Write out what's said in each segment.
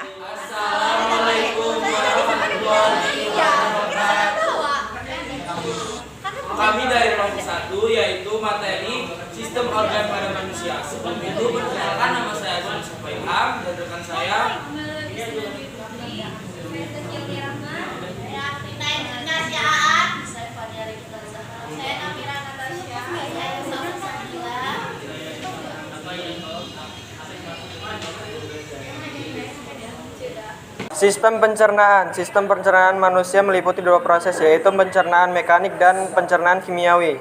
Assalamualaikum warahmatullahi wabarakatuh. Kami dari kelompok 1 yaitu materi sistem organ pada manusia. Sebelum itu perkenalkan, nama saya Azwan Sufailham dan rekan saya Sistem pencernaan. Sistem pencernaan manusia meliputi dua proses, yaitu pencernaan mekanik dan pencernaan kimiawi.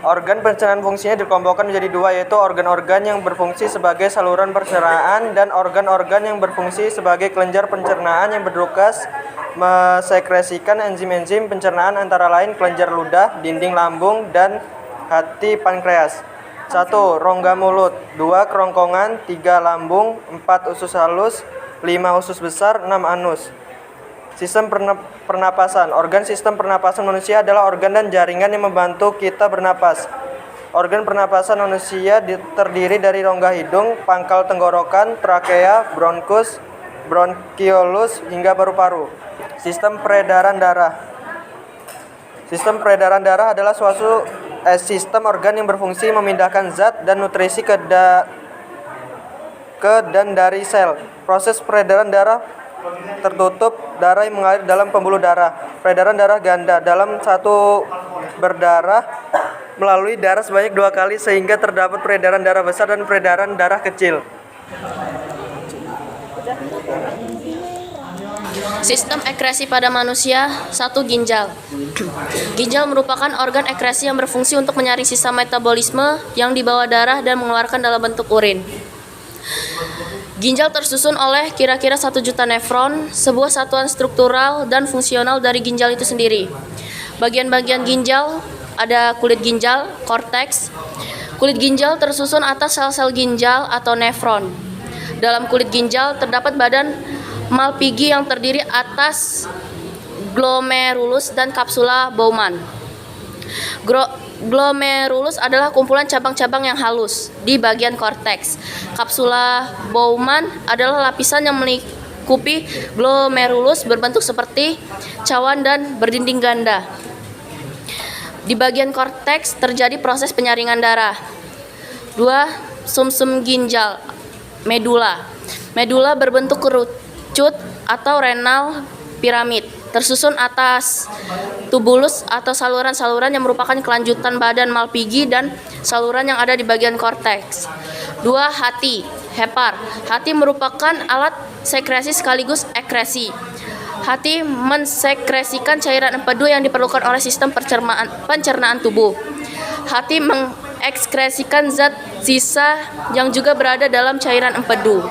Organ pencernaan fungsinya dikelompokkan menjadi dua, yaitu organ-organ yang berfungsi sebagai saluran pencernaan dan organ-organ yang berfungsi sebagai kelenjar pencernaan yang bertugas mensekresikan enzim-enzim pencernaan, antara lain kelenjar ludah, dinding lambung, dan hati pankreas. 1. Rongga mulut. 2. Kerongkongan. 3. Lambung. 4. Usus halus. 5. Usus besar. 6. Anus. Sistem pernapasan. Organ sistem pernapasan manusia adalah organ dan jaringan yang membantu kita bernapas. Organ pernapasan manusia terdiri dari rongga hidung, pangkal tenggorokan, trakea, bronkus, bronkiolus, hingga paru-paru. Sistem peredaran darah. Sistem peredaran darah adalah suatu sistem organ yang berfungsi memindahkan zat dan nutrisi ke dan dari sel. Proses peredaran darah tertutup, darah yang mengalir dalam pembuluh darah. Peredaran darah ganda. Dalam satu berdarah melalui darah sebanyak 2 kali, sehingga terdapat peredaran darah besar dan peredaran darah kecil. Sistem ekresi pada manusia. 1. Ginjal. Ginjal merupakan organ ekresi yang berfungsi untuk menyaring sisa metabolisme yang dibawa darah dan mengeluarkan dalam bentuk urin. Ginjal tersusun oleh kira-kira 1 juta nefron, sebuah satuan struktural dan fungsional dari ginjal itu sendiri. Bagian-bagian ginjal ada kulit ginjal, korteks. Kulit ginjal tersusun atas sel-sel ginjal atau nefron. Dalam kulit ginjal terdapat badan Malpighi yang terdiri atas glomerulus dan kapsula Bowman. Glomerulus adalah kumpulan cabang-cabang yang halus di bagian korteks. Kapsula Bowman adalah lapisan yang melingkupi glomerulus berbentuk seperti cawan dan berdinding ganda. Di bagian korteks terjadi proses penyaringan darah. 2. Sumsum ginjal, medula. Medula berbentuk kerucut atau renal piramid, tersusun atas tubulus atau saluran-saluran yang merupakan kelanjutan badan Malpighi dan saluran yang ada di bagian korteks. 2. Hati, hepar. Hati merupakan alat sekresi sekaligus ekresi. Hati mensekresikan cairan empedu yang diperlukan oleh sistem pencernaan tubuh. Hati mengekskresikan zat sisa yang juga berada dalam cairan empedu.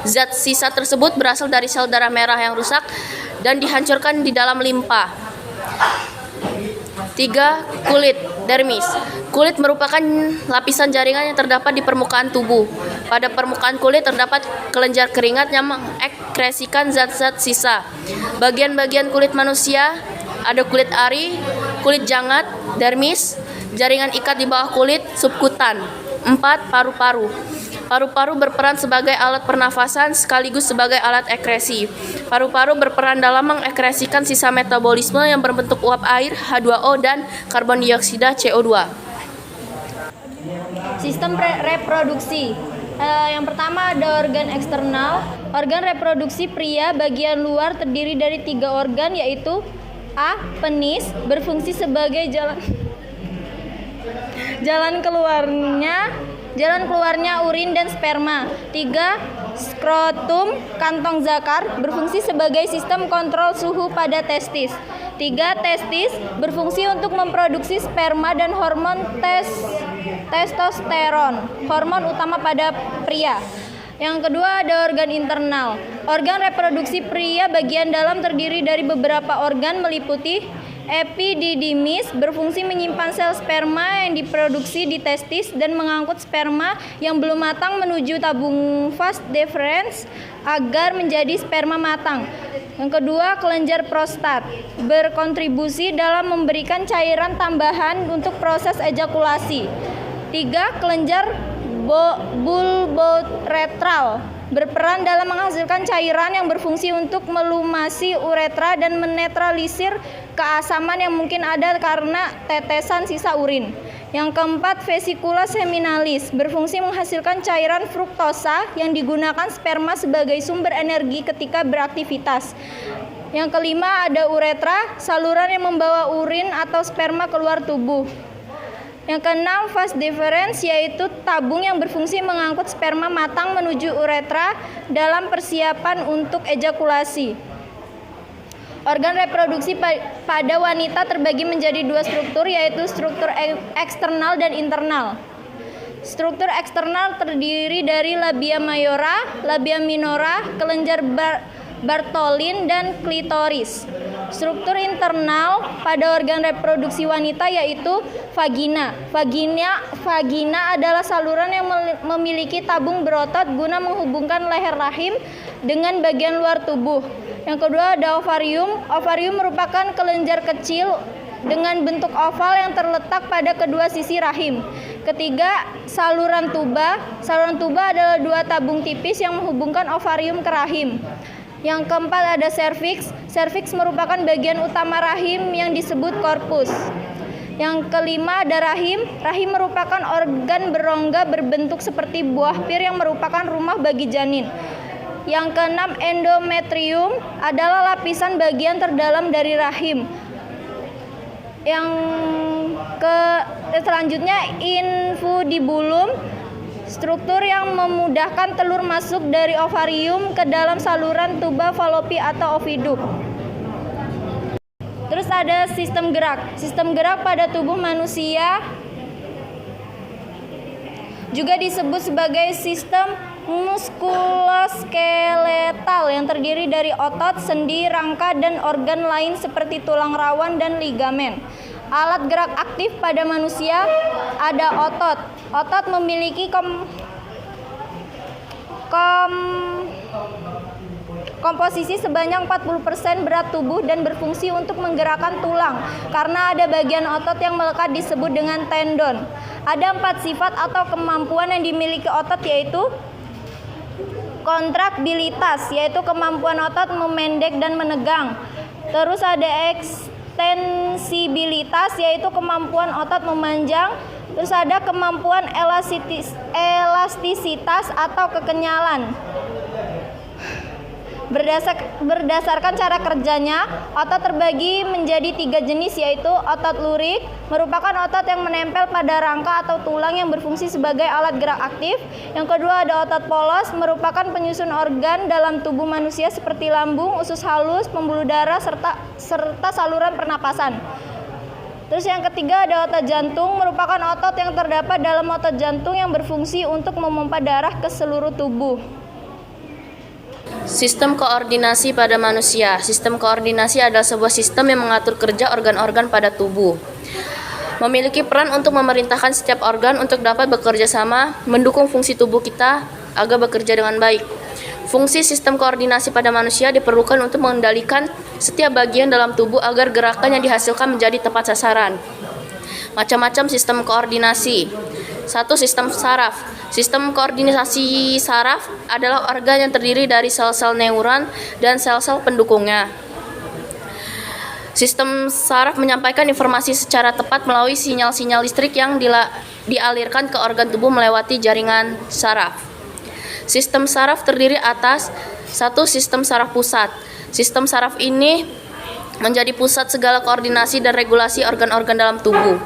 Zat sisa tersebut berasal dari sel darah merah yang rusak dan dihancurkan di dalam limpa. 3. Kulit, dermis. Kulit merupakan lapisan jaringan yang terdapat di permukaan tubuh. Pada permukaan kulit terdapat kelenjar keringat yang mengekskresikan zat-zat sisa. Bagian-bagian kulit manusia ada kulit ari, kulit jangat, dermis, jaringan ikat di bawah kulit, subkutan. 4. Paru-paru. Paru-paru berperan sebagai alat pernafasan sekaligus sebagai alat ekresi. Paru-paru berperan dalam mengekresikan sisa metabolisme yang berbentuk uap air, H2O, dan karbon dioksida, CO2. Sistem reproduksi. Yang pertama ada organ eksternal. Organ reproduksi pria bagian luar terdiri dari 3 organ, yaitu A. Penis, berfungsi sebagai jalan keluarnya urin dan sperma. 3. Skrotum, kantong zakar, berfungsi sebagai sistem kontrol suhu pada testis. 3. Testis, berfungsi untuk memproduksi sperma dan hormon testosteron, hormon utama pada pria. Yang kedua ada organ internal. Organ reproduksi pria bagian dalam terdiri dari beberapa organ, meliputi epididymis, berfungsi menyimpan sel sperma yang diproduksi di testis dan mengangkut sperma yang belum matang menuju tabung vas deferens agar menjadi sperma matang. Yang kedua, kelenjar prostat, berkontribusi dalam memberikan cairan tambahan untuk proses ejakulasi. 3. Kelenjar bulboretral, berperan dalam menghasilkan cairan yang berfungsi untuk melumasi uretra dan menetralisir keasaman yang mungkin ada karena tetesan sisa urin. Yang keempat, vesicula seminalis, berfungsi menghasilkan cairan fruktosa yang digunakan sperma sebagai sumber energi ketika beraktivitas. Yang kelima, ada uretra, saluran yang membawa urin atau sperma keluar tubuh. Yang keenam, vas deferens, yaitu tabung yang berfungsi mengangkut sperma matang menuju uretra dalam persiapan untuk ejakulasi. Organ reproduksi pada wanita terbagi menjadi dua struktur, yaitu struktur eksternal dan internal. Struktur eksternal terdiri dari labia mayora, labia minora, kelenjar Bartholin, dan klitoris. Struktur internal pada organ reproduksi wanita yaitu vagina. Vagina adalah saluran yang memiliki tabung berotot guna menghubungkan leher rahim dengan bagian luar tubuh. Yang kedua ada ovarium. Ovarium merupakan kelenjar kecil dengan bentuk oval yang terletak pada kedua sisi rahim. Ketiga, saluran tuba. Saluran tuba adalah dua tabung tipis yang menghubungkan ovarium ke rahim. Yang keempat ada serviks. Serviks merupakan bagian utama rahim yang disebut korpus. Yang kelima ada rahim. Rahim merupakan organ berongga berbentuk seperti buah pir yang merupakan rumah bagi janin. Yang keenam, endometrium adalah lapisan bagian terdalam dari rahim. Yang selanjutnya infundibulum, struktur yang memudahkan telur masuk dari ovarium ke dalam saluran tuba falopi atau ovidum. Terus ada sistem gerak. Sistem gerak pada tubuh manusia juga disebut sebagai sistem muskuloskeletal yang terdiri dari otot, sendi, rangka, dan organ lain seperti tulang rawan dan ligamen. Alat gerak aktif pada manusia ada otot. Otot memiliki komposisi sebanyak 40% berat tubuh dan berfungsi untuk menggerakkan tulang. Karena ada bagian otot yang melekat disebut dengan tendon. Ada 4 sifat atau kemampuan yang dimiliki otot yaitu kontraktilitas, yaitu kemampuan otot memendek dan menegang. Terus ada ekstensibilitas, yaitu kemampuan otot memanjang. Terus ada kemampuan elastisitas atau kekenyalan. Berdasarkan cara kerjanya, otot terbagi menjadi 3 jenis, yaitu otot lurik, merupakan otot yang menempel pada rangka atau tulang yang berfungsi sebagai alat gerak aktif. Yang kedua ada otot polos, merupakan penyusun organ dalam tubuh manusia seperti lambung, usus halus, pembuluh darah, serta saluran pernapasan. Terus yang ketiga ada otot jantung, merupakan otot yang terdapat dalam otot jantung yang berfungsi untuk memompa darah ke seluruh tubuh. Sistem koordinasi pada manusia. Sistem koordinasi adalah sebuah sistem yang mengatur kerja organ-organ pada tubuh. Memiliki peran untuk memerintahkan setiap organ untuk dapat bekerja sama, mendukung fungsi tubuh kita agar bekerja dengan baik. Fungsi sistem koordinasi pada manusia diperlukan untuk mengendalikan setiap bagian dalam tubuh agar gerakan yang dihasilkan menjadi tepat sasaran. Macam-macam sistem koordinasi. 1. Sistem saraf. Sistem koordinasi saraf adalah organ yang terdiri dari sel-sel neuron dan sel-sel pendukungnya. Sistem saraf menyampaikan informasi secara tepat melalui sinyal-sinyal listrik yang dialirkan ke organ tubuh melewati jaringan saraf. Sistem saraf terdiri atas 1. Sistem saraf pusat. Sistem saraf ini menjadi pusat segala koordinasi dan regulasi organ-organ dalam tubuh.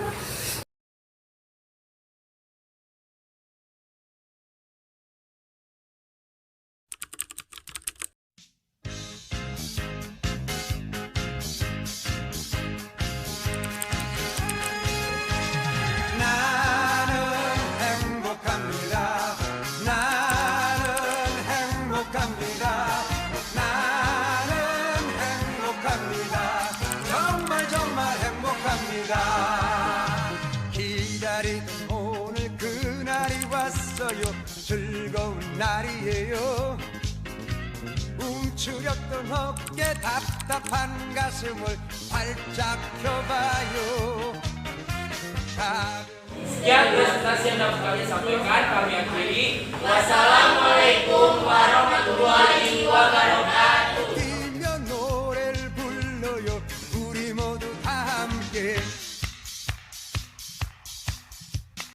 기다리던 오늘 그날이 왔어요. 즐거운 날이에요. 움츠렸던 어깨 답답한 가슴을 활짝 펴봐요. Sekian presentasi yang dapat kami sampaikan. Kami akhiri. Wassalamualaikum warahmatullahi wabarakatuh.